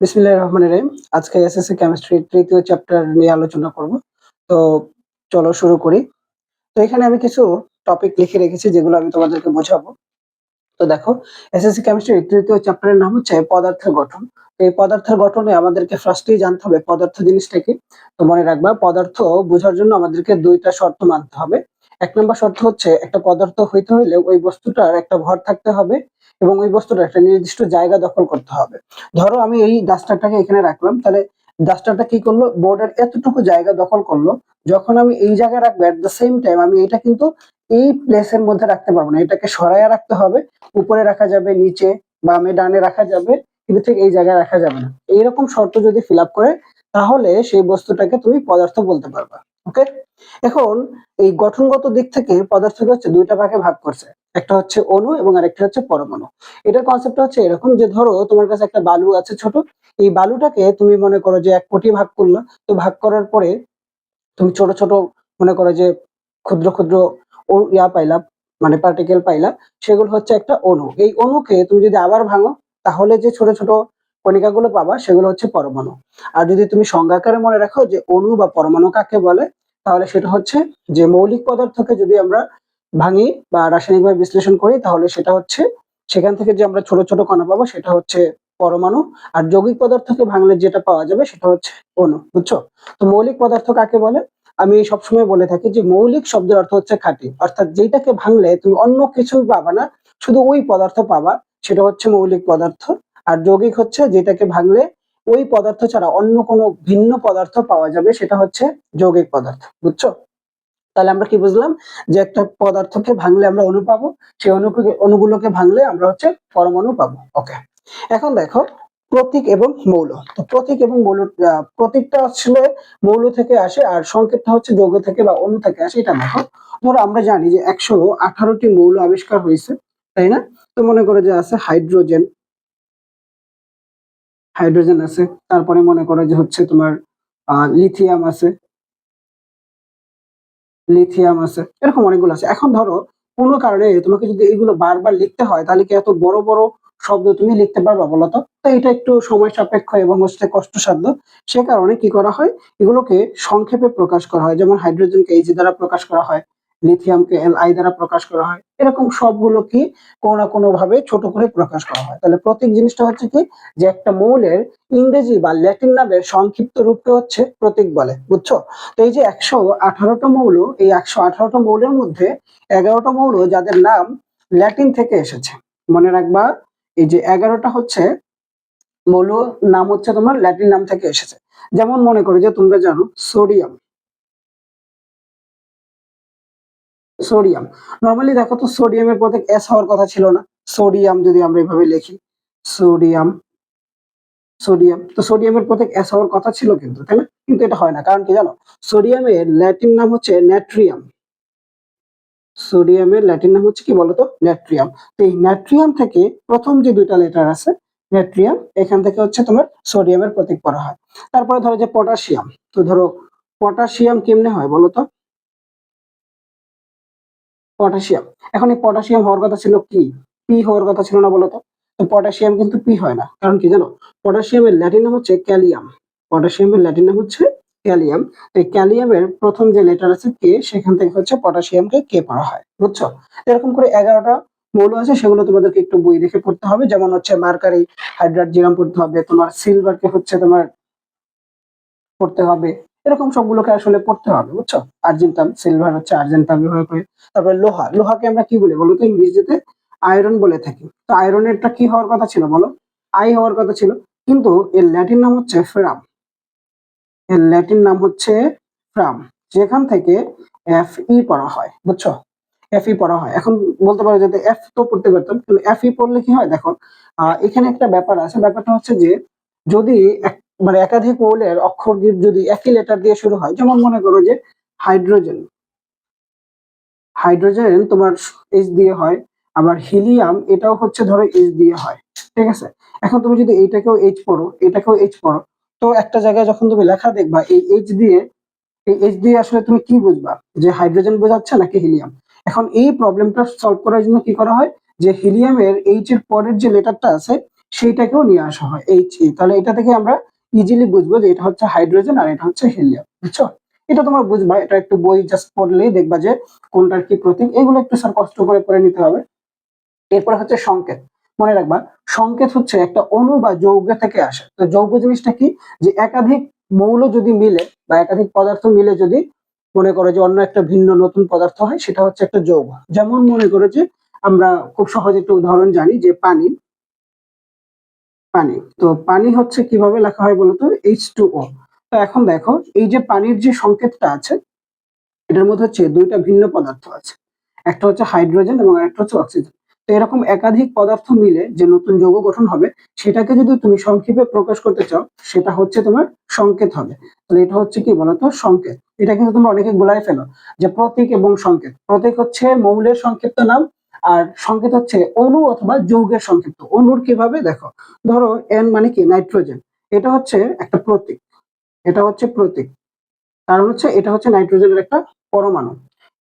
বিসমিল্লাহির রহমানির রহিম। আজকে এসএসসি কেমিস্ট্রি তৃতীয় চ্যাপ্টার নিয়ে আলোচনা করব। তো চলো শুরু করি। তো এখানে আমি কিছু টপিক লিখে রেখেছি যেগুলো আমি তোমাদেরকে বোঝাবো। তো দেখো, এসএসসি কেমিস্ট্রি তৃতীয় চ্যাপ্টারের নাম হচ্ছে পদার্থের গঠন। এই পদার্থের গঠনে আমাদেরকে ফার্স্টেই জানতে হবে পদার্থ জিনিসটা কি। তো মনে রাখবা, পদার্থ বোঝার জন্য আমাদেরকে দুইটা শর্ত মানতে হবে। এক নম্বর শর্ত হচ্ছে একটা পদার্থ হইতে হইলে ওই বস্তুটার একটা ভর থাকতে হবে এবং ওই বস্তুটার একটা নির্দিষ্ট জায়গা দখল করতে হবে। ধরো আমি এই ডাস্টারটাকে এখানে রাখলাম, তাহলে ডাস্টারটা কি করলো, বোর্ডের এতটুকু জায়গা দখল করলো। যখন আমি এই জায়গায় রাখবো, এট দ্য সেম টাইম আমি এটা কিন্তু এই প্লেসের মধ্যে রাখতে পারবো না, এটাকে সরাইয়া রাখতে হবে। উপরে রাখা যাবে, নিচে, বামে, ডানে রাখা যাবে, কিন্তু ঠিক এই জায়গায় রাখা যাবে না। এইরকম শর্ত যদি ফিল আপ করে, তাহলে সেই বস্তুটাকে তুমি পদার্থ বলতে পারবা। ওকে, এখন এই গঠনগত দিক থেকে পদার্থকে হচ্ছে দুইটা ভাগে ভাগ করছে। একটা হচ্ছে অণু এবং আরেকটা হচ্ছে পরমাণু। এটার কনসেপ্ট হচ্ছে এরকম যে, ধরো তোমার কাছে একটা বালু আছে ছোট। এই বালুটাকে তুমি মনে করো যে 1 কোটি ভাগ করলা। তো ভাগ করার পরে তুমি ছোট ছোট মনে করো যে ক্ষুদ্র ক্ষুদ্র ও পাইলা, মানে পার্টিকেল পাইলা। সেগুলো হচ্ছে একটা অণু। এই অণুকে তুমি যদি আবার ভাঙো, তাহলে যে ছোট ছোট কণিকাগুলো পাবা সেগুলো হচ্ছে পরমাণু। আর যদি তুমি সংজ্ঞাকারে মনে রাখো যে অণু বা পরমাণু কাকে বলে, তাহলে সেটা হচ্ছে যে মৌলিক পদার্থকে যদি আমরা ভাঙি বা রাসায়নিকভাবে বিশ্লেষণ করি, তাহলে সেটা হচ্ছে সেখান থেকে যে আমরা ছোট ছোট কণা পাবো সেটা হচ্ছে পরমাণু। আর যৌগিক পদার্থকে ভাঙলে যেটা পাওয়া যাবে সেটা হচ্ছে অণু। বুঝছো? তো মৌলিক পদার্থ কাকে বলে? আমি সবসময় বলে থাকি যে মৌলিক শব্দের অর্থ হচ্ছে খাঁটি, অর্থাৎ যেটাকে ভাঙলে তুমি অন্য কিছু পাবা না, শুধু ওই পদার্থ পাবা, সেটা হচ্ছে মৌলিক পদার্থ। আর যৌগিক হচ্ছে যেটাকে ভাঙলে ওই পদার্থ ছাড়া অন্য কোনো ভিন্ন পদার্থ পাওয়া যাবে, সেটা হচ্ছে যৌগিক পদার্থ। বুঝছো? তাহলে আমরা কি বুঝলাম, যে একটা পদার্থকে ভাঙলে আমরা অণু পাবো, সেই অণুগুলোকে ভাঙলে আমরা হচ্ছে পরমাণু পাবো। ওকে, এখন দেখো প্রতীক এবং মৌল। তো প্রতীক এবং মৌল, প্রতীকটা আসলে মৌল থেকে আসে আর সংকেতটা হচ্ছে যৌগ থেকে বা অণু থেকে আসে। এটা দেখো, ধরো আমরা জানি যে 118টি মৌল আবিষ্কার হয়েছে, তাই না? তো মনে করো যে আছে হাইড্রোজেন, হাইড্রোজেন আছে। তারপরে মনে করো যে হচ্ছে তোমার লিথিয়াম আছে, লিথিয়াম আছে, এরকম অনেকগুলো আছে। এখন ধরো কোনো কারণে তোমাকে যদি এইগুলো বারবার লিখতে হয়, তাহলে কি এত বড় বড় শব্দ তুমি লিখতে পারবা বলতো? তো এটা একটু সময় সাপেক্ষ এবং হচ্ছে কষ্টসাধ্য। সে কারণে কি করা হয়, এগুলোকে সংক্ষেপে প্রকাশ করা হয়। যেমন হাইড্রোজেনকে এইচ দ্বারা প্রকাশ করা হয়, লিথিয়ামকে Li দ্বারা প্রকাশ করা হয়। এরকম সবগুলো কি কোনো না কোনো ভাবে ছোট করে প্রকাশ করা হয়। তাহলে প্রতীক জিনিসটা হচ্ছে কি, যে একটা মৌলের ইংরেজি বা ল্যাটিন নামের সংক্ষিপ্ত রূপকে হচ্ছে প্রতীক বলে। বুঝছো? তো এই যে 118টা মৌল, এই 118টা মৌলের মধ্যে 11টা মৌল যাদের নাম ল্যাটিন থেকে এসেছে। মনে রাখবা, এই যে 11টা হচ্ছে মৌল নাম হচ্ছে তোমার ল্যাটিন নাম থেকে এসেছে। যেমন মনে করো যে তোমরা জানো সোডিয়াম। সোডিয়াম নর্মালি দেখো তো, সোডিয়ামের প্রতীক এস হওয়ার কথা ছিল না? সোডিয়াম যদি আমরা এভাবে লিখি, সোডিয়াম, সোডিয়াম, তো সোডিয়ামের প্রতীক এস হওয়ার কথা ছিল কিন্তু, তাই না? কিন্তু এটা হয় না, কারণ কি জানো? সোডিয়ামের ল্যাটিন নাম হচ্ছে ন্যাট্রিয়াম। সোডিয়ামের ল্যাটিন নাম হচ্ছে কি বলতো? ন্যাট্রিয়াম। তো এই ন্যাট্রিয়াম থেকে প্রথম যে দুইটা লেটার আছে ন্যাট্রিয়াম, এখান থেকে হচ্ছে তোমার সোডিয়ামের প্রতীক পড়া হয়। তারপরে ধরো যে পটাশিয়াম। তো ধরো পটাশিয়াম কেমনে হয় বলতো? পটাশিয়াম, এখন এই পটাশিয়াম হওয়ার কথা ছিল কি, পি হওয়ার কথা ছিল না বলতো? তো পটাশিয়াম কিন্তু পি হয় না, কারণ কি জানো? পটাশিয়ামের ল্যাটিন নাম হচ্ছে ক্যালিয়াম। পটাশিয়ামের ল্যাটিন নাম হচ্ছে ক্যালিয়াম। তো এই ক্যালিয়ামের প্রথম যে লেটার আছে কে, সেখান থেকে হচ্ছে পটাশিয়ামকে কে পড়া হয়। বুঝছো? এরকম করে 11টা মৌল আছে, সেগুলো তোমাদেরকে একটু বই দেখে পড়তে হবে। যেমন হচ্ছে মার্কারি হাইড্রাট জিরাম পড়তে হবে, তোমার সিলভারকে হচ্ছে তোমার পড়তে হবে। এরকম সবগুলোকে আসলে পড়তে হবে। বুঝছো? আর্জেন্টাম, সিলভার হচ্ছে আর্জেন্টাম এভাবে করে। তারপরে লোহা, লোহাকে আমরা কি বলি বলতো? ইংরেজিতে আয়রন বলে থাকি। তো আয়রনেরটা কি হওয়ার কথা ছিল বলো? আই হওয়ার কথা ছিল, কিন্তু এর ল্যাটিন নাম হচ্ছে ফেরাম। এর ল্যাটিন নাম হচ্ছে ফ্রাম, যেখান থেকে এফ ই পড়া হয়। বুঝছো? এফ ই পড়া হয়। এখন বলতে পারো যে এফ তো পড়তে পারতাম, কিন্তু এফ ই পড়লে কি হয় দেখো, এখানে একটা ব্যাপার আছে। ব্যাপারটা হচ্ছে যে যদি মানে একাধিক মৌলের অক্ষর যদি একই লেটার দিয়ে শুরু হয়, যেমন মনে করো যে হাইড্রোজেন, হাইড্রোজেন তোমার এইচ দিয়ে হয়। আবার হিলিয়াম, এটাও হচ্ছে ধরো এইচ দিয়ে হয়। ঠিক আছে? এখন তুমি যদি এইটাকেও এইচ পড়ো, এটাকেও এইচ পড়ো, তো একটা জায়গায় যখন তুমি লেখা দেখবা এই এইচ দিয়ে, এই এইচ দিয়ে আসলে তুমি কি বুঝবা, যে হাইড্রোজেন বোঝাচ্ছে নাকি হিলিয়াম? এখন এই প্রবলেমটা সলভ করার জন্য কি করা হয়, যে হিলিয়ামের এইচ এর পরের যে লেটারটা আছে সেইটাকেও নিয়ে আসা হয় He। তাহলে এটা থেকে আমরা ইজিলি বুঝবো যে এটা হচ্ছে হাইড্রোজেন আর এটা হচ্ছে হিলিয়াম, বুঝছো? এটা তোমরা বুঝবা, এটা একটু বই জাস্ট পড়লেই দেখবা যে কোনটার কি প্রতীক, এগুলো একটু স্যার কষ্ট করে পড়ে নিতে হবে। এরপর হচ্ছে সংকেত। মনে রাখবা, সংকেত হচ্ছে একটা অণু বা যৌগ থেকে আসে। তো যৌগ জিনিসটা কি, যে একাধিক মৌল যদি মিলে বা একাধিক পদার্থ মিলে যদি মনে করো যে অন্য একটা ভিন্ন নতুন পদার্থ হয়, সেটা হচ্ছে একটা যৌগ। যেমন মনে করো যে আমরা খুব সহজ একটা উদাহরণ জানি যে পানি। পানি, তো পানি হচ্ছে কিভাবে লেখা হয় বলতো, H2O। তো এখন দেখো, এই যে পানির যে সংকেতটা আছে, এটার মধ্যে হচ্ছে দুইটা ভিন্ন পদার্থ আছে, একটা হচ্ছে হাইড্রোজেন এবং আরেকটা হচ্ছে অক্সিজেন। তো এরকম একাধিক পদার্থ মিলে যে নতুন যৌগ গঠন হবে, সেটাকে যদি তুমি সংক্ষেপে প্রকাশ করতে চাও, সেটা হচ্ছে তোমার সংকেত হবে। তাহলে এটা হচ্ছে কি বলতো, সংকেত। এটা কিন্তু তোমরা অনেকে গুলাই ফেলো যে প্রতীক এবং সংকেত। প্রতীক হচ্ছে মৌলের সংক্ষিপ্ত নাম, আর সংকেত হচ্ছে অণু অথবা যৌগের সংক্ষিপ্ত। অণুর কিভাবে দেখো, ধরো N মানে কি নাইট্রোজেন, এটা হচ্ছে একটা প্রতীক, এটা হচ্ছে প্রতীক, কারণ হচ্ছে এটা হচ্ছে নাইট্রোজেনের একটা পরমাণু।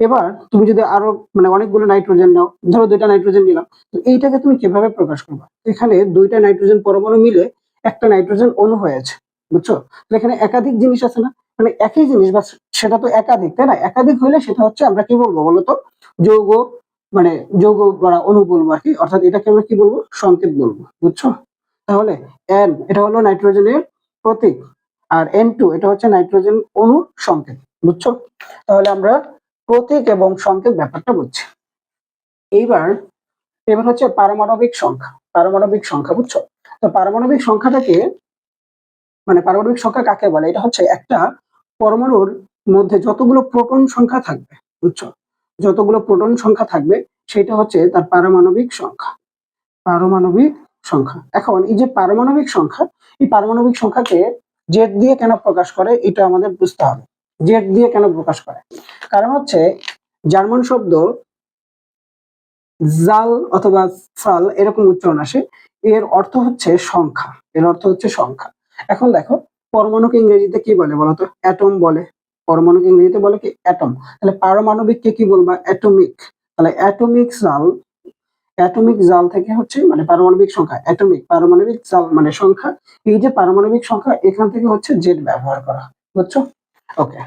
এবার তুমি যদি আরো মানে অনেকগুলো নাইট্রোজেন নাও, ধরো দুইটা নাইট্রোজেন নিলাম, তো এইটাকে তুমি কিভাবে প্রকাশ করবে? এখানে দুইটা নাইট্রোজেন পরমাণু মিলে একটা নাইট্রোজেন অণু হয়েছে, বুঝছো? তো এখানে একাধিক জিনিস আছে না, মানে একই জিনিস বা সেটা তো একাধিক, তাই না? একাধিক হইলে সেটা হচ্ছে আমরা কি বলবো বলতো, যৌগ, মানে যৌগ বা অণু বলবো আর কি, অর্থাৎ এটাকে আমরা কি বলবো, সংকেত বলবো, বুঝছো? তাহলে N এটা হলো নাইট্রোজেনের প্রতীক, আর N2 এটা হচ্ছে নাইট্রোজেন অণুর সংকেত, বুঝছো? তাহলে আমরা প্রতীক এবং সংকেত ব্যাপারটা বুঝছি। এইবার এবার হচ্ছে পারমাণবিক সংখ্যা। পারমাণবিক সংখ্যা, বুঝছো? তো পারমাণবিক সংখ্যাটাকে, মানে পারমাণবিক সংখ্যা কাকে বলে, এটা হচ্ছে একটা পরমাণুর মধ্যে যতগুলো প্রোটন সংখ্যা থাকবে, বুঝছো? যতগুলো প্রোটন সংখ্যা থাকবে সেটা হচ্ছে তার পারমাণবিক সংখ্যা। পারমাণবিক সংখ্যা। এখন এই যে পারমাণবিক সংখ্যা, এই পারমাণবিক সংখ্যাকে জেড দিয়ে কেন প্রকাশ করে এটা আমাদের বুঝতে হবে। জেড দিয়ে কেন প্রকাশ করে? কারণ হচ্ছে জার্মান শব্দ জাল অথবা সাল এরকম উচ্চারণ আসে, এর অর্থ হচ্ছে সংখ্যা, এর অর্থ হচ্ছে সংখ্যা। এখন দেখো, পরমাণুকে ইংরেজিতে কি বলে বলতো, অ্যাটম বলে। পরমাণুকে ইংরেজিতে বলে কি, অ্যাটম। তাহলে পারমাণবিককে কি বলবা, অ্যাটমিক। তাহলে অ্যাটমিক জাল, অ্যাটমিক জাল থেকে হচ্ছে মানে পারমাণবিক সংখ্যা, অ্যাটমিক পারমাণবিক জাল মানে সংখ্যা। এই যে পারমাণবিক সংখ্যা, এখান থেকে হচ্ছে জেড ব্যবহার করা হয়, বুঝছো? ওকে।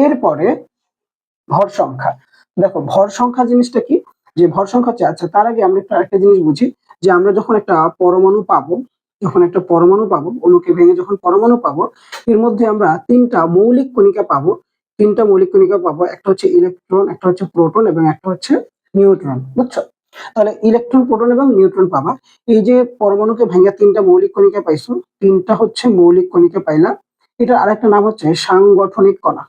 এরপরে ভর সংখ্যা। দেখো ভর সংখ্যা জিনিসটা কি, যে ভর সংখ্যা হচ্ছে, আচ্ছা তার আগে আমরা একটু একটা জিনিস বুঝি, যে আমরা যখন একটা পরমাণু পাবো, যখন একটা পরমাণু পাবো, অণুকে ভেঙে যখন পরমাণু পাবো, এর মধ্যে আমরা তিনটা মৌলিক কণিকা পাবো। তিনটা মৌলিক কণিকা পাবো, একটা হচ্ছে ইলেকট্রন, একটা হচ্ছে প্রোটন এবং একটা হচ্ছে নিউট্রন, বুঝছো? তাহলে ইলেকট্রন, প্রোটন এবং নিউট্রন পাবা। এই যে পরমাণুকে ভেঙে তিনটা মৌলিক কণিকা পাইছো, তিনটা হচ্ছে মৌলিক কণিকা পাইলা, এটার আরেকটা নাম হচ্ছে সাংগঠনিক কণা,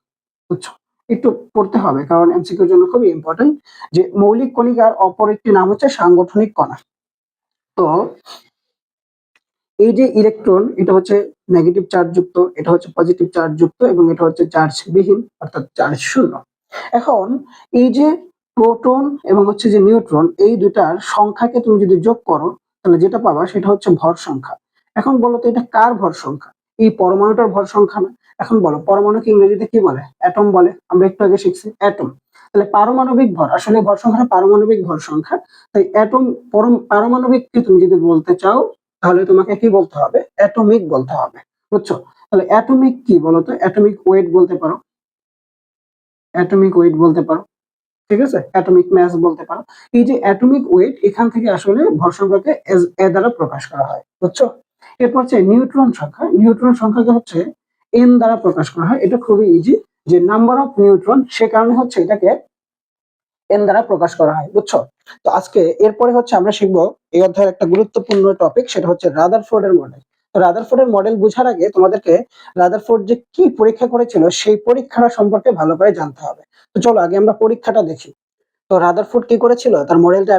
বুঝছো? একটু পড়তে হবে, কারণ এমসিকিউর জন্য খুবই ইম্পর্টেন্ট, যে মৌলিক কণিকার অপর একটি নাম হচ্ছে সাংগঠনিক কণা। তো এই যে ইলেকট্রন, এটা হচ্ছে নেগেটিভ চার্জ যুক্ত, এটা হচ্ছে পজিটিভ চার্জ যুক্ত এবং এটা হচ্ছে চার্জ বিহীন অর্থাৎ চার্জ শূন্য। এখন এই যে প্রোটন এবং হচ্ছে যে নিউট্রন, এই দুটার সংখ্যাকে তুমি যদি যোগ করো, তাহলে যেটা পাবা সেটা হচ্ছে ভর সংখ্যা। এখন বলো তো এটা কার ভর সংখ্যা? এই পরমাণুটার ভর সংখ্যা না। এখন বলো, পরমাণুকে ইংরেজিতে কি বলে? অ্যাটম বলে, আমরা একটু আগে শিখছি অ্যাটম। তাহলে পারমাণবিক ভর, আসলে ভর সংখ্যাটা পারমাণবিক ভর সংখ্যা। তাই অ্যাটম, পারমাণবিককে তুমি যদি বলতে চাও, তাহলে তোমাকে কি বলতে হবে, অ্যাটমিক বলতে হবে, বুঝছো? তাহলে অ্যাটমিক কি বলতো, অ্যাটমিক ওয়েট বলতে পারো, অ্যাটমিক ওয়েট বলতে পারো, ঠিক আছে? অ্যাটমিক মাস বলতে পারো। এই যে অ্যাটমিক ওয়েট, এখান থেকে আসলে ভর সংখ্যাকে এ দ্বারা প্রকাশ করা হয়, বুঝছো? এরপর হচ্ছে নিউট্রন সংখ্যা। নিউট্রন সংখ্যাকে হচ্ছে এন দ্বারা প্রকাশ করা হয়। এটা খুবই ইজি, যে নাম্বার অফ নিউট্রন, সে কারণে হচ্ছে এটাকে এন দ্বারা প্রকাশ করা হয়, বুঝছো? তো আজকে এরপরে হচ্ছে আমরা শিখবো এই অধ্যায়ের একটা গুরুত্বপূর্ণ টপিক, সেটা হচ্ছে রাদারফোর্ডের মডেল। তো রাদারফোর্ডের মডেল বোঝার আগে তোমাদেরকে রাদারফোর্ড যে কি পরীক্ষা করেছিল সেই পরীক্ষাটা সম্পর্কে ভালো করে জানতে হবে। তো চলো আগে আমরা পরীক্ষাটা দেখি। তো রাদারফোর্ড কি করেছিল, তার মডেলটা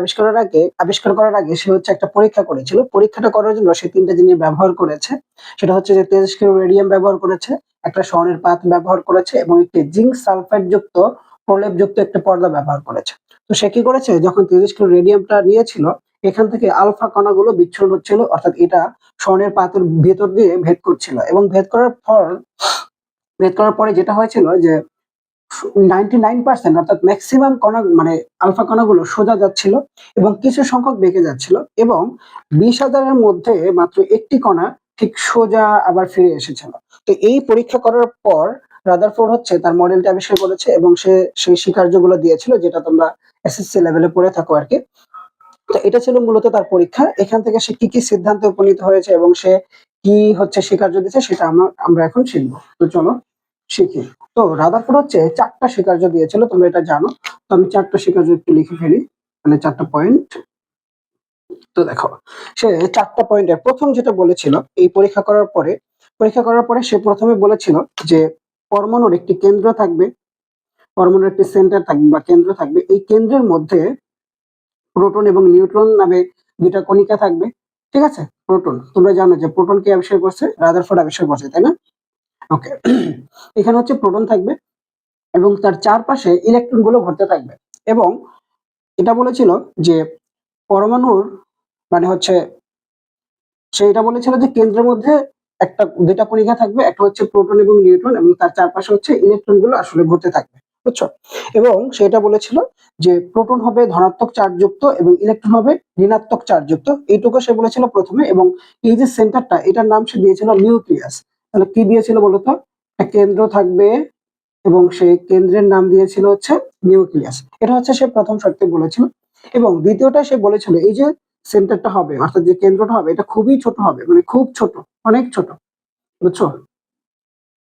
আবিষ্কার করার আগে সে হচ্ছে একটা পরীক্ষা করেছিল। পরীক্ষাটা করার জন্য সে তিনটা জিনিস ব্যবহার করেছে। সেটা হচ্ছে যে তেজস্ক্রিয় রেডিয়াম ব্যবহার করেছে, একটা স্বর্ণের পাত ব্যবহার করেছে এবং একটি জিঙ্ক সালফাইড যুক্ত প্রলেপযুক্ত একটা পর্দা ব্যবহার করেছে। তো সে কি করেছে, যখন তেজস্ক্রিয় রেডিয়ামটা নিয়েছিল, এখান থেকে আলফা কণাগুলো বিচ্ছুরণ হচ্ছিল, অর্থাৎ এটা স্বর্ণের পাতের ভেতর দিয়ে ভেদ করছিল এবং ভেদ করার পরে যেটা হয়েছিল যে 99% অর্থাৎ ম্যাক্সিমাম কণা মানে আলফা কণাগুলো সোজা যাচ্ছিল এবং কিছু সংখ্যক বেঁকে যাচ্ছিল এবং 20,000-এর মধ্যে মাত্র একটি কণা ঠিক সোজা আবার ফিরে এসেছিল। তো এই পরীক্ষা করার পর রাদারফোর্ড হচ্ছে তার মডেলটা আবিষ্কার করেছে এবং সে সেই স্বীকার্যগুলো দিয়েছিল যেটা তোমরা এসএসসি লেভেলে পড়ে থাকো আর কি। তো এটা ছিল মূলত তার পরীক্ষা। এখান থেকে সে কি কি সিদ্ধান্তে উপনীত হয়েছে এবং সে কি হচ্ছে স্বীকার্য দিচ্ছে সেটা আমরা এখন শিখবো। তো চলো শিখি। তো রাদারফোর্ড হচ্ছে 4টা স্বীকার্য দিয়েছিল, তোমরা এটা জানো। তো আমি 4টা স্বীকার্য একটু লিখে ফেলি, মানে 4টা পয়েন্ট। তো দেখো, সে 4টা পয়েন্টের প্রথম যেটা বলেছিল এই পরীক্ষা করার পরে সে প্রথমে বলেছিল যে পরমাণুর একটি কেন্দ্র থাকবে, পরমাণুর একটি সেন্টার থাকবে বা কেন্দ্র থাকবে। এই কেন্দ্রের মধ্যে প্রোটন এবং নিউট্রন নামে দুইটা কণিকা থাকবে। ঠিক আছে, প্রোটন তোমরা জানো যে প্রোটন কে আবিষ্কার করছে, রাদারফোর্ড আবিষ্কার করছে, তাই না? ওকে, এখানে হচ্ছে প্রোটন থাকবে এবং তার চারপাশে ইলেকট্রন গুলো ঘুরতে থাকবে। এবং এটা বলেছিল যে পরমাণুর মানে হচ্ছে সে এটা বলেছিল যে কেন্দ্রের মধ্যে দুইটা কণিকা থাকবে, একটা হচ্ছে প্রোটন এবং নিউট্রন এবং তার চারপাশে হচ্ছে ইলেকট্রন গুলো আসলে ঘুরতে থাকবে, বুঝছো? এবং সেটা বলেছিল যে প্রোটন হবে ধনাত্মক চার্জযুক্ত এবং ইলেকট্রন হবে ঋণাত্মক চার্জযুক্ত, এইটুকু সে বলেছিল প্রথমে। এবং এই যে সেন্টারটা, এটার নাম সে দিয়েছিল নিউক্লিয়াস। তাহলে কি দিয়েছিল বলতো? একটা কেন্দ্র থাকবে এবং সেই কেন্দ্রের নাম দিয়েছিল হচ্ছে নিউক্লিয়াস। এটা হচ্ছে সে প্রথম শর্তে বলেছিল। এবং দ্বিতীয়টা সে বলেছিল এই যে সেন্টারটা হবে অর্থাৎ যে কেন্দ্রটা হবে এটা খুবই ছোট হবে, মানে খুব ছোট, অনেক ছোট, বুঝছো?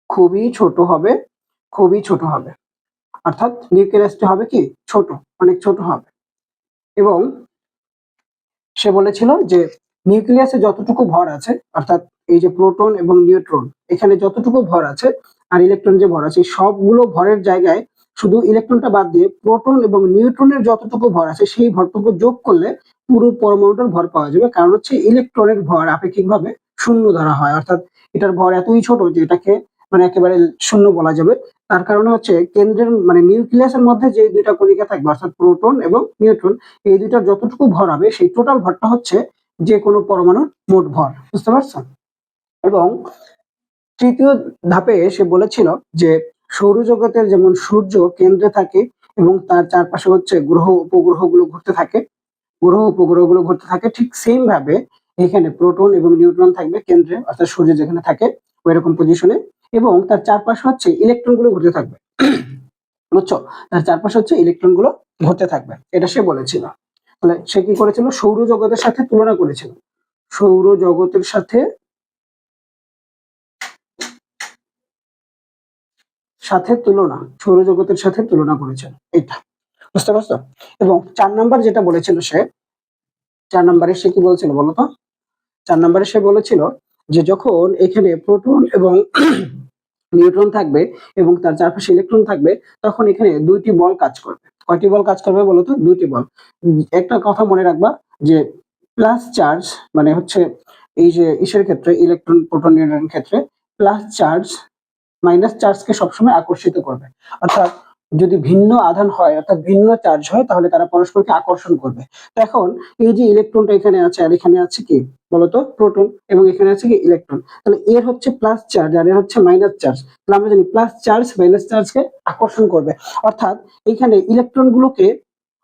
খুবই ছোট হবে, খুবই ছোট হবে, অর্থাৎ নিউক্লিয়াসটা হবে কি ছোট, অনেক ছোট হবে। এবং সে বলেছিল যে নিউক্লিয়াসে যতটুকু ভর আছে অর্থাৎ এই যে প্রোটন এবং নিউট্রন, এখানে যতটুকু ভর আছে আর ইলেকট্রন যে ভর আছে সবগুলো ভরের জায়গায় শুধু ইলেকট্রনটা বাদ দিয়ে প্রোটন এবং নিউট্রনের যতটুকু ভর আছে সেই ভরটুকু যোগ করলে পুরো পরমাণুটার ভর পাওয়া যাবে। কারণ হচ্ছে ইলেকট্রনের ভর আপেক্ষিকভাবে শূন্য ধরা হয়, অর্থাৎ এটার ভর এতই ছোট যে এটাকে মানে একেবারে শূন্য বলা যাবে। তার কারণে হচ্ছে কেন্দ্রের মানে নিউক্লিয়াসের মধ্যে যে দুইটা কণিকা থাকবে অর্থাৎ প্রোটন এবং নিউট্রন, এই দুইটার যতটুকু ভর হবে সেই টোটাল ভরটা হচ্ছে যে কোনো পরমাণুর মোট ভর, বুঝতে পারছো? এবং তৃতীয় ধাপে সে বলেছিল যে সৌরজগতের যেমন সূর্য কেন্দ্রে থাকে এবং তার চারপাশে হচ্ছে গ্রহ উপগ্রহগুলো ঘুরতে থাকে, গ্রহ উপগ্রহগুলো ঘুরতে থাকে, ঠিক সেম ভাবে এখানে প্রোটন এবং নিউট্রন থাকবে কেন্দ্রে অর্থাৎ সূর্য যেখানে থাকে ওইরকম পজিশনে, এবং তার চারপাশে হচ্ছে ইলেকট্রন গুলো ঘুরতে থাকবে, বুঝছো? তার চারপাশে হচ্ছে ইলেকট্রন গুলো ঘুরতে থাকবে, এটা সে বলেছিল। তাহলে সে কি করেছিল? সৌরজগতের সাথে তুলনা করেছিল, সৌরজগতের সাথে সাথে তুলনা, সৌরজগতের সাথে তুলনা করেছিল, এটা বুঝতে পারছো? এবং 4 নাম্বার যেটা বলেছিল সে, 4 নাম্বারে সে কি বলছিল বলতো? 4 নাম্বারে সে বলেছিল যে যখন এখানে প্রোটন এবং নিউট্রন থাকবে এবং তার চারপাশে ইলেকট্রন থাকবে তখন এখানে দুইটি বল কাজ করবে। কয়টি বল কাজ করবে বলতো? দুইটি বল। একটা কথা মনে রাখবা যে প্লাস চার্জ মানে হচ্ছে এই যে ইসের ক্ষেত্রে ইলেকট্রন প্রোটন নিউট্রনের ক্ষেত্রে প্লাস চার্জ মাইনাস চার্জকে সবসময় আকর্ষিত করবে, অর্থাৎ যদি ভিন্ন আধান হয় অর্থাৎ ভিন্ন চার্জ হয় তাহলে তারা পরস্পরকে আকর্ষণ করবে। তো এখন এই যে ইলেকট্রনটা এখানে আছে আর এখানে আছে কি বলতো? প্রোটন, এবং এখানে আছে কি ইলেকট্রন। তাহলে এর হচ্ছে প্লাস চার্জ আর এর হচ্ছে মাইনাস চার্জ। তাহলে আমরা জানি প্লাস চার্জ মাইনাস চার্জকে আকর্ষণ করবে, অর্থাৎ এখানে ইলেকট্রন গুলোকে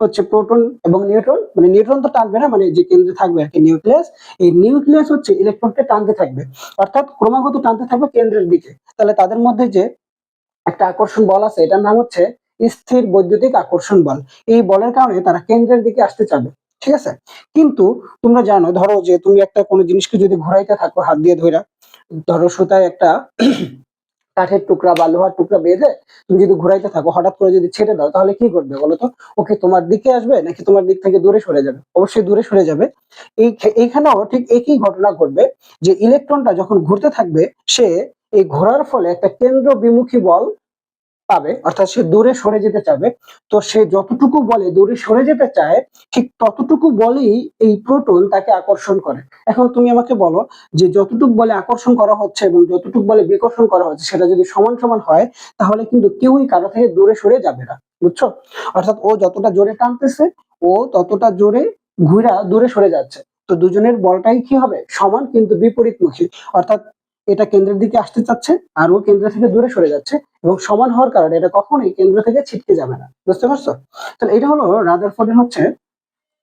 হচ্ছে প্রোটন এবং নিউট্রন, মানে নিউট্রন তো টানবে না, মানে যে কেন্দ্রে থাকবে আর কি নিউক্লিয়াস, এই নিউক্লিয়াস হচ্ছে ইলেকট্রনকে টানতে থাকবে, অর্থাৎ ক্রমাগত টানতে থাকবে কেন্দ্রের দিকে। তাহলে তাদের মধ্যে যে একটা আকর্ষণ বল আছে এটার নাম হচ্ছে স্থির বৈদ্যুতিক আকর্ষণ বল। এই বলের কারণে তারা কেন্দ্রের দিকে আসতে চাবে, ঠিক আছে? কিন্তু তোমরা জানো, ধরো যে তুমি একটা কোনো জিনিসকে যদি ঘোরাইতে থাকো হাত দিয়ে ধইরা, ধরো সুতায় একটা কাঠের টুকরা বা লোহার টুকরা বেঁধে তুমি যদি ঘুরাইতে থাকো, হঠাৎ করে যদি ছেড়ে দাও তাহলে কি করবে বলতো? ওকে তোমার দিকে আসবে নাকি তোমার দিক থেকে দূরে সরে যাবে? অবশ্যই দূরে সরে যাবে। এইখানেও ঠিক একই ঘটনা ঘটবে যে ইলেকট্রনটা যখন ঘুরতে থাকবে সে এই ঘোরার ফলে একটা কেন্দ্র বিমুখী বল পাবে, অর্থাৎ সে দূরে সরে যেতে চাবে। তো সে যতটুকু বলে দূরে সরে যেতে চায় ঠিক ততটুকু বলেই এই প্রোটন তাকে আকর্ষণ করে। এখন তুমি আমাকে বলো যে যতটুকু বলে আকর্ষণ করা হচ্ছে এবং যতটুকু বলে বিকর্ষণ করা হচ্ছে সেটা যদি সমান সমান হয় তাহলে কিন্তু কেউই কারো থেকে দূরে সরে যাবে না, বুঝছো? অর্থাৎ ও যতটা জোরে টানতেছে ও ততটা জোরে ঘুরা দূরে সরে যাচ্ছে। তো দুজনের বলটাই কি হবে? সমান কিন্তু বিপরীতমুখী, অর্থাৎ এটা কেন্দ্রের দিকে আসতে চাচ্ছে আর ও কেন্দ্র থেকে দূরে সরে যাচ্ছে, এবং সমান হওয়ার কারণে এটা কখনোই কেন্দ্র থেকে ছিটকে যাবে না। বুঝতে পারছো? তাহলে এটা হলো রাদারফোর্ডের হচ্ছে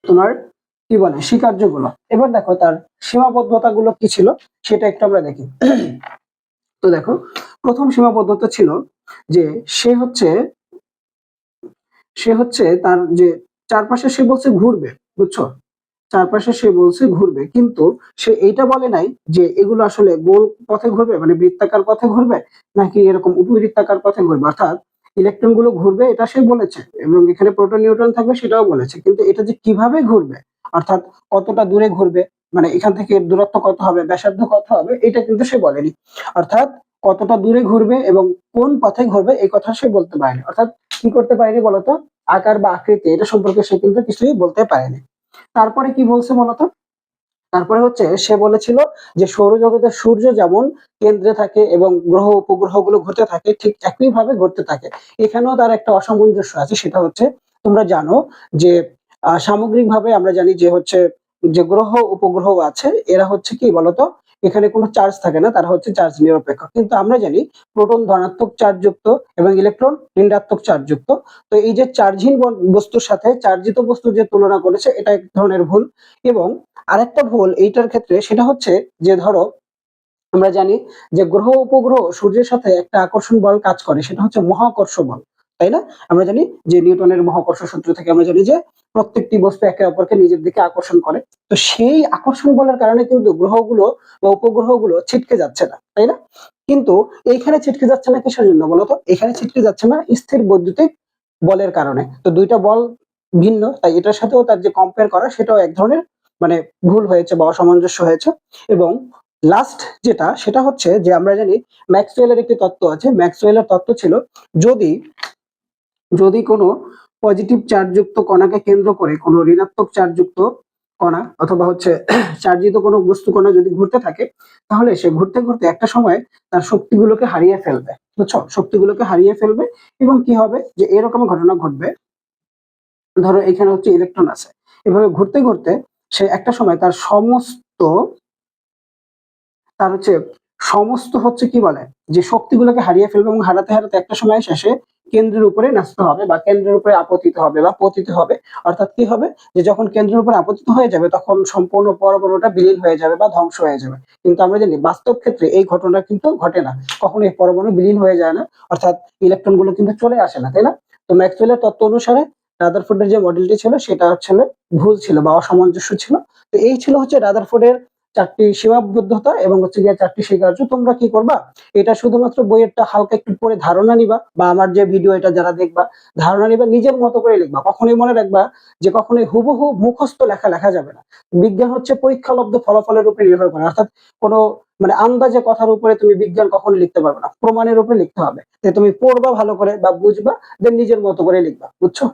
তোমার কি বলে স্বীকার্যগুলো। এবার দেখো তার সীমাবদ্ধতা গুলো কি ছিল সেটা একটু আমরা দেখি। তো দেখো, প্রথম সীমাবদ্ধতা ছিল যে সে হচ্ছে তার যে চারপাশে সে বলছে ঘুরবে, বুঝছো? চারপাশে সে বলছে ঘুরবে, কিন্তু সে এইটা বলে নাই যে এগুলো আসলে গোল পথে ঘুরবে, মানে বৃত্তাকার পথে ঘুরবে, নাকি এরকম উপবৃত্তাকার পথে ঘুরবে। অর্থাৎ ইলেকট্রন গুলো ঘুরবে এটা সে বলেছে, এবং এখানে প্রোটন নিউট্রন থাকবে সেটাও বলেছে, কিন্তু এটা যে কিভাবে ঘুরবে, অর্থাৎ কতটা দূরে ঘুরবে, মানে এখান থেকে দূরত্ব কত হবে, ব্যাসার্ধ কত হবে, এটা কিন্তু সে বলেনি। অর্থাৎ কতটা দূরে ঘুরবে এবং কোন পথে ঘুরবে এই কথা সে বলতে পারেনি। অর্থাৎ কি করতে পারেনি বলতো, আকার বা আকৃতি এটা সম্পর্কে সে কিন্তু কিছুই বলতে পারেনি। তারপরে কি বলছে বলতো, তারপরে হচ্ছে সে বলেছিল যে সৌরজগতের সূর্য যেমন কেন্দ্রে থাকে এবং গ্রহ উপগ্রহ গুলো ঘুরতে থাকে, ঠিক একইভাবে ঘুরতে থাকে। এখানেও তার একটা অসামঞ্জস্য আছে, সেটা হচ্ছে তোমরা জানো যে সামগ্রিকভাবে আমরা জানি যে হচ্ছে যে গ্রহ উপগ্রহ আছে এরা হচ্ছে কি বলতো, এখানে কোনো চার্জ থাকে না, তারা হচ্ছে চার্জ নিরপেক্ষ। কিন্তু আমরা জানি প্রোটন ধনাত্মক চার্জ যুক্ত এবং ইলেকট্রন ঋণাত্মক চার্জ যুক্ত। তো এই যে চার্জহীন বস্তুর সাথে চার্জিত বস্তুর যে তুলনা করেছে এটা এক ধরনের ভুল। এবং আরেকটা ভুল এইটার ক্ষেত্রে সেটা হচ্ছে যে ধরো আমরা জানি যে গ্রহ উপগ্রহ সূর্যের সাথে একটা আকর্ষণ বল কাজ করে, সেটা হচ্ছে মহাকর্ষ বল, তাই না? আমরা জানি যে নিউটনের মহাকর্ষ সূত্র থেকে আমরা জানি যে প্রত্যেকটি বস্তু একে অপরকে নিজের দিকে আকর্ষণ করে। তো সেই আকর্ষণ বলের কারণে কিন্তু গ্রহগুলো বা উপগ্রহগুলো ছিটকে যাচ্ছে না, তাই না? কিন্তু এইখানে ছিটকে যাচ্ছে না কিসের জন্য বলতো? এখানে ছিটকে যাচ্ছে না স্থির বৈদ্যুতিক বলের কারণে। তো দুইটা বল ভিন্ন, তাই এটার সাথেও তার যে কম্পেয়ার করা সেটাও এক ধরনের মানে ভুল হয়েছে বা অসামঞ্জস্য হয়েছে। এবং লাস্ট যেটা সেটা হচ্ছে যে আমরা জানি ম্যাক্সওয়েলের একটি তত্ত্ব আছে। ম্যাক্সওয়েলের তত্ত্ব ছিল যদি যদি কোনো পজিটিভ চার্জযুক্ত কণাকে কেন্দ্র করে কোনো ঋণাত্মক চার্জযুক্ত কণা অথবা হচ্ছে চার্জিত কোনো বস্তু কণা যদি ঘুরতে থাকে, তাহলে সে ঘুরতে ঘুরতে একটা সময় তার শক্তিগুলোকে হারিয়ে ফেলবে। বুঝছো? শক্তিগুলোকে হারিয়ে ফেলবে এবং কি হবে যে এরকম ঘটনা ঘটবে। ধরো এখানে হচ্ছে ইলেকট্রন আছে, এভাবে ঘুরতে ঘুরতে সে একটা সময় তার হচ্ছে সমস্ত হচ্ছে কি বলে যে শক্তিগুলোকে হারিয়ে ফেলবে, এবং হারাতে হারাতে একটা সময় শেষে কেন্দ্রের উপরে ন্যস্ত হবে বা কেন্দ্রের উপরে আপতিত হবে বা পতিত হবে। অর্থাৎ কি হবে যে যখন কেন্দ্রের উপরে আপতিত হয়ে যাবে তখন সম্পূর্ণ পরমাণুটা বিলীন হয়ে যাবে বা ধ্বংস হয়ে যাবে। কিন্তু আমরা জানি বাস্তব ক্ষেত্রে এই ঘটনা কিন্তু ঘটে না, কখনো এই পরমাণু বিলীন হয়ে যায় না, অর্থাৎ ইলেকট্রন গুলো কিন্তু চলে আসে না, তাই না? তো ম্যাক্সওয়েলের তত্ত্ব অনুসারে রাদারফোর্ডের যে মডেলটি ছিল সেটা হচ্ছে ভুল ছিল বা অসামঞ্জস্য ছিল। তো এই ছিল হচ্ছে রাদারফোর্ডের চারটি সীমাবদ্ধতা এবং হচ্ছে গিয়ে চারটি স্বীকার্য। তোমরা কি করবা, এটা শুধুমাত্র বইয়েরটা হালকা একটু পড়ে ধারণা নিবা, বা আমার যে ভিডিও এটা যারা দেখবা ধারণা নিবা, নিজের মতো করে লিখবা। কখনোই মনে রাখবা যে কখনোই হুবহু মুখস্থ লেখা লেখা যাবে না। বিজ্ঞান হচ্ছে পরীক্ষালব্ধ ফলাফলের উপরে নির্ভর করে, অর্থাৎ কোনো মানে আন্দাজে কথার উপরে তুমি বিজ্ঞান কখনো লিখতে পারবে না, প্রমাণের উপরে লিখতে হবে। তুমি পড়বা ভালো করে বা বুঝবা, দেন নিজের মতো করে লিখবা। বুঝছো?